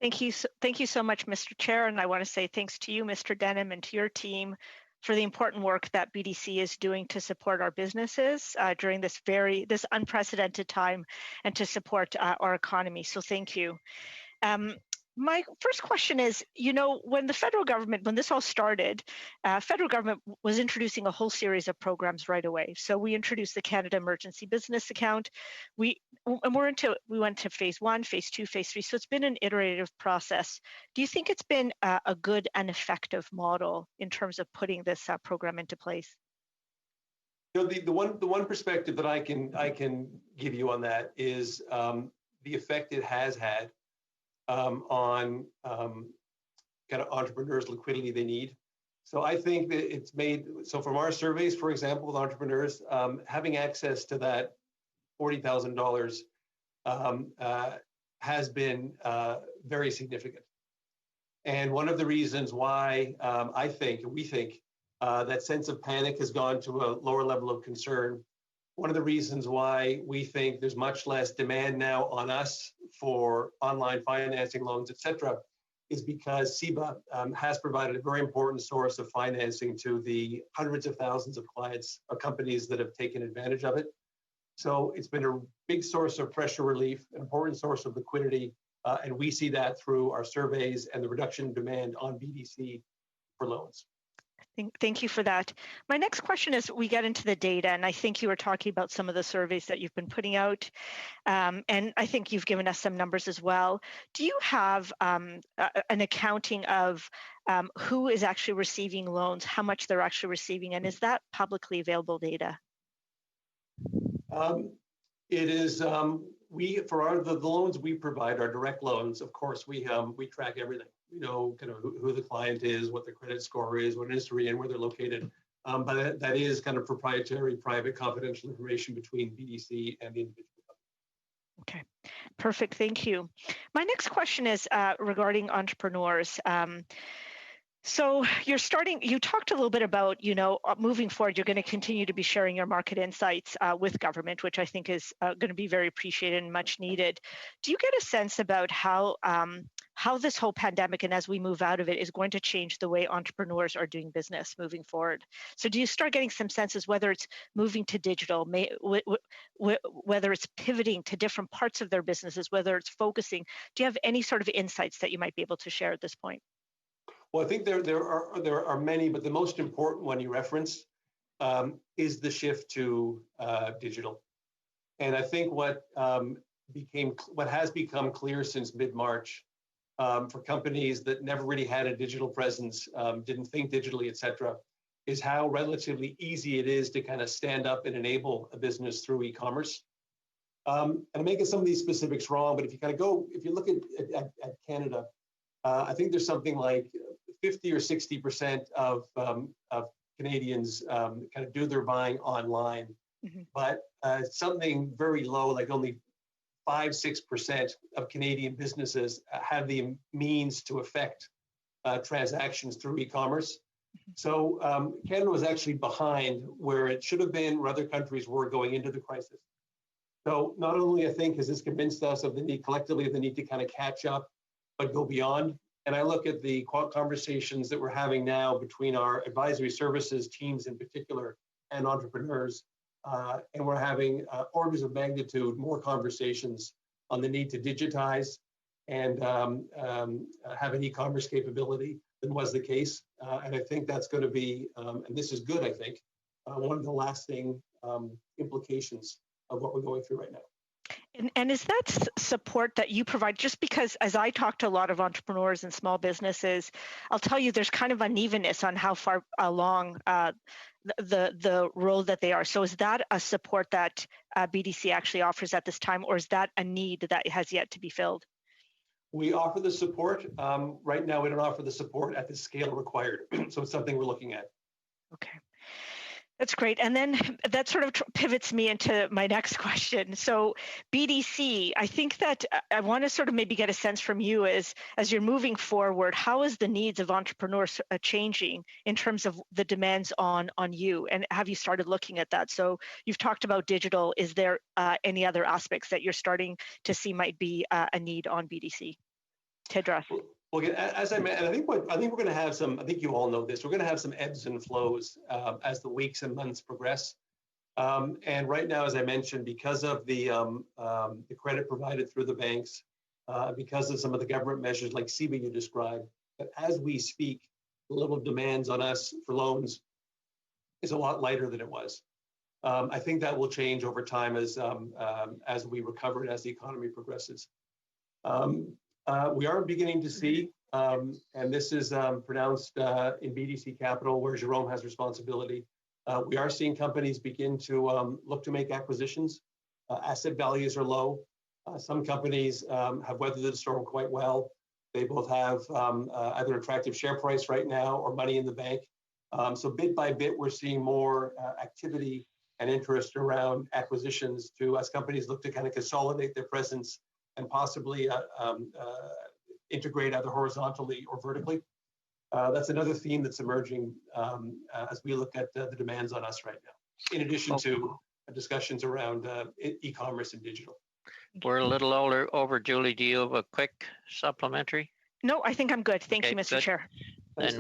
Thank you so much, Mr. Chair. And I want to say thanks to you, Mr. Denham, and to your team for the important work that BDC is doing to support our businesses during this unprecedented time and to support our economy. So thank you. My first question is, when the federal government, when this all started, federal government was introducing a whole series of programs right away. So we introduced the Canada Emergency Business Account. We went to phase 1, phase 2, phase 3. So it's been an iterative process. Do you think it's been a good and effective model in terms of putting this program into place? The one perspective that I can give you on that is the effect it has had on kind of entrepreneurs' liquidity they need. So I think that it's made, so from our surveys, for example, with entrepreneurs, having access to that $40,000 has been very significant. And one of the reasons why we think that sense of panic has gone to a lower level of concern. One of the reasons why we think there's much less demand now on us for online financing loans, et cetera, is because CEBA has provided a very important source of financing to the hundreds of thousands of clients or companies that have taken advantage of it. So it's been a big source of pressure relief, an important source of liquidity, and we see that through our surveys and the reduction in demand on BDC for loans. Thank you for that. My next question is, we get into the data, and I think you were talking about some of the surveys that you've been putting out, and I think you've given us some numbers as well. Do you have an accounting of who is actually receiving loans, how much they're actually receiving, and is that publicly available data? It is, for the loans we provide, our direct loans, of course, we track everything. We know kind of who the client is, what their credit score is, what industry and where they're located. But that is kind of proprietary, private, confidential information between BDC and the individual company. Okay, perfect, thank you. My next question is regarding entrepreneurs. So you talked a little bit about, moving forward, you're going to continue to be sharing your market insights with government, which I think is going to be very appreciated and much needed. Do you get a sense about how this whole pandemic, and as we move out of it, is going to change the way entrepreneurs are doing business moving forward? So do you start getting some senses, whether it's moving to digital, whether it's pivoting to different parts of their businesses, whether it's focusing? Do you have any sort of insights that you might be able to share at this point? Well, I think there are many, but the most important one you reference is the shift to digital. And I think what has become clear since mid-March for companies that never really had a digital presence, didn't think digitally, et cetera, is how relatively easy it is to kind of stand up and enable a business through e-commerce. And I'm making some of these specifics wrong, but if you look at Canada, I think there's something like 50 or 60% of Canadians kind of do their buying online, but something very low, like only 5-6% of Canadian businesses have the means to affect transactions through e-commerce. So Canada was actually behind where it should have been, where other countries were going into the crisis. So not only, I think, has this convinced us of the need collectively, of the need to kind of catch up, but go beyond. And I look at the conversations that we're having now between our advisory services teams in particular and entrepreneurs, and we're having orders of magnitude more conversations on the need to digitize and have an e-commerce capability than was the case. And I think that's going to be, and this is good, I think, one of the lasting implications of what we're going through right now. And is that support that you provide, just because as I talk to a lot of entrepreneurs and small businesses, I'll tell you there's kind of unevenness on how far along the road that they are. So is that a support that BDC actually offers at this time, or is that a need that has yet to be filled? We offer the support. Right now, we don't offer the support at the scale required. So it's something we're looking at. Okay. That's great. And then that sort of pivots me into my next question. So BDC, I think that I want to sort of maybe get a sense from you as you're moving forward, how is the needs of entrepreneurs changing in terms of the demands on you? And have you started looking at that? So you've talked about digital. Is there any other aspects that you're starting to see might be a need on BDC? to address? Well, again, as I mentioned, I think we're going to have some. I think you all know this. We're going to have some ebbs and flows as the weeks and months progress. And right now, as I mentioned, because of the credit provided through the banks, because of some of the government measures like CEBA you described, that as we speak, the level of demands on us for loans is a lot lighter than it was. I think that will change over time as we recover and as the economy progresses. We are beginning to see, and this is pronounced in BDC Capital, where Jerome has responsibility. We are seeing companies begin to look to make acquisitions. Asset values are low. Some companies have weathered the storm quite well. They both have either attractive share price right now or money in the bank. So bit by bit, we're seeing more activity and interest around acquisitions as companies look to kind of consolidate their presence and possibly integrate either horizontally or vertically. That's another theme that's emerging as we look at the demands on us right now, in addition to discussions around e-commerce and digital. We're a little over, Julie. Do you have a quick supplementary? No, I think I'm good. Thank you, Mr. Chair. Then